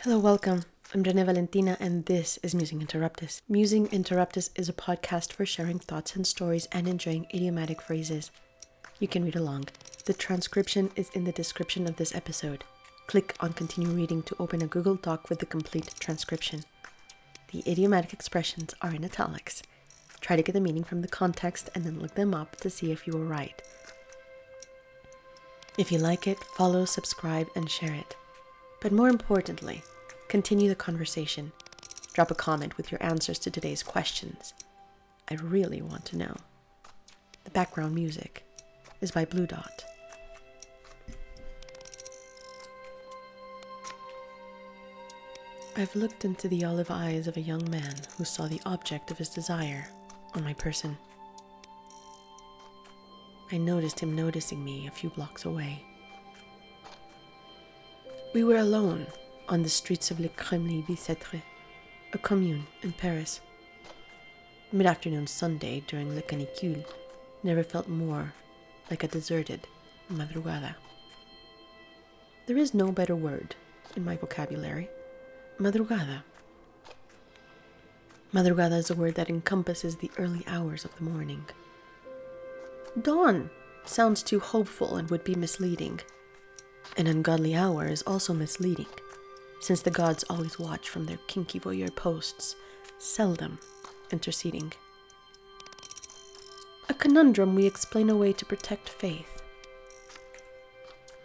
Hello, welcome. I'm Rene Valentina, and this is Musing Interruptus. Musing Interruptus is a podcast for sharing thoughts and stories and enjoying idiomatic phrases. You can read along. The transcription is in the description of this episode. Click on Continue Reading to open a Google Doc with the complete transcription. The idiomatic expressions are in italics. Try to get the meaning from the context and then look them up to see if you were right. If you like it, follow, subscribe, and share it. But more importantly, continue the conversation. Drop a comment with your answers to today's questions. I really want to know. The background music is by Blue Dot. I've looked into the olive eyes of a young man who saw the object of his desire on my person. I noticed him noticing me a few blocks away. We were alone on the streets of Le Kremlin-Bicêtre, a commune in Paris. Mid-afternoon Sunday during Le Canicule never felt more like a deserted Madrugada. There is no better word in my vocabulary. Madrugada. Madrugada is a word that encompasses the early hours of the morning. Dawn sounds too hopeful and would be misleading. An ungodly hour is also misleading, since the gods always watch from their kinky voyeur posts, seldom interceding. A conundrum we explain away to protect faith.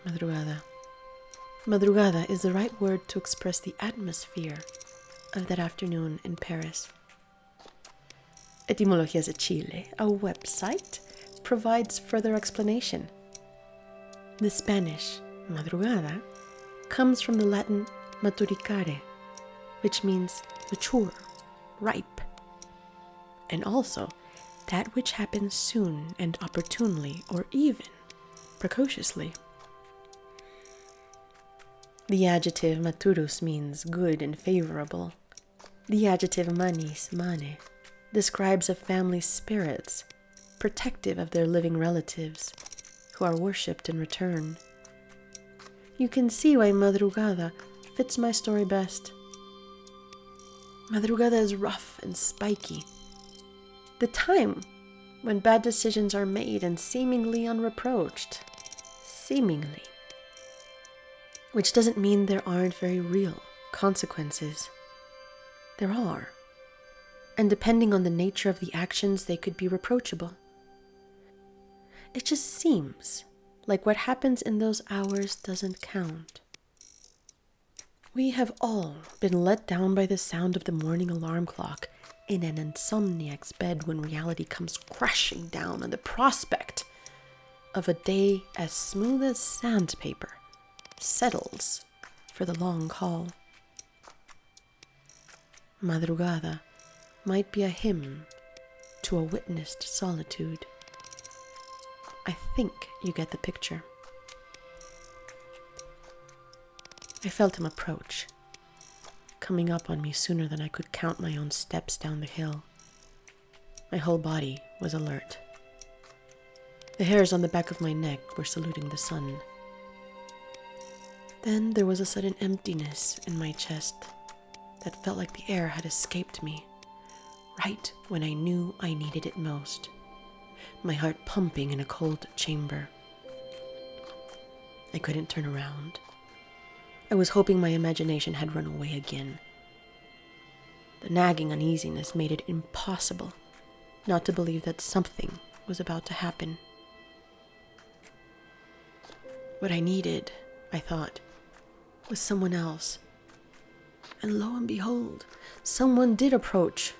Madrugada. Madrugada is the right word to express the atmosphere of that afternoon in Paris. Etimologias de Chile, a website, provides further explanation. The Spanish madrugada comes from the Latin maturicare, which means mature, ripe, and also that which happens soon and opportunely, or even precociously. The adjective maturus means good and favorable. The adjective manis, mane, describes a family's spirits, protective of their living relatives, who are worshipped in return. You can see why Madrugada fits my story best. Madrugada is rough and spiky. The time when bad decisions are made and seemingly unreproached. Seemingly. Which doesn't mean there aren't very real consequences. There are. And depending on the nature of the actions, they could be reproachable. It just seems like what happens in those hours doesn't count. We have all been let down by the sound of the morning alarm clock in an insomniac's bed when reality comes crashing down on the prospect of a day as smooth as sandpaper settles for the long haul. Madrugada might be a hymn to a witnessed solitude. I think you get the picture. I felt him approach, coming up on me sooner than I could count my own steps down the hill. My whole body was alert. The hairs on the back of my neck were saluting the sun. Then there was a sudden emptiness in my chest that felt like the air had escaped me, right when I knew I needed it most. My heart pumping in a cold chamber. I couldn't turn around. I was hoping my imagination had run away again. The nagging uneasiness made it impossible not to believe that something was about to happen. What I needed, I thought, was someone else. And lo and behold, someone did approach.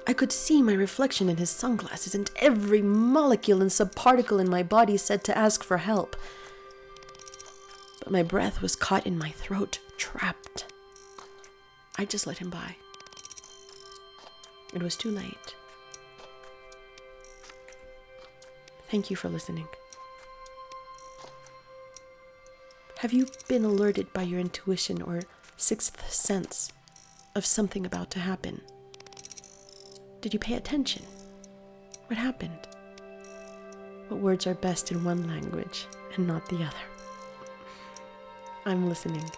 I could see my reflection in his sunglasses, and every molecule and subparticle in my body said to ask for help. But my breath was caught in my throat, trapped. I just let him by. It was too late. Thank you for listening. Have you been alerted by your intuition or sixth sense of something about to happen? Did you pay attention? What happened? What words are best in one language and not the other? I'm listening.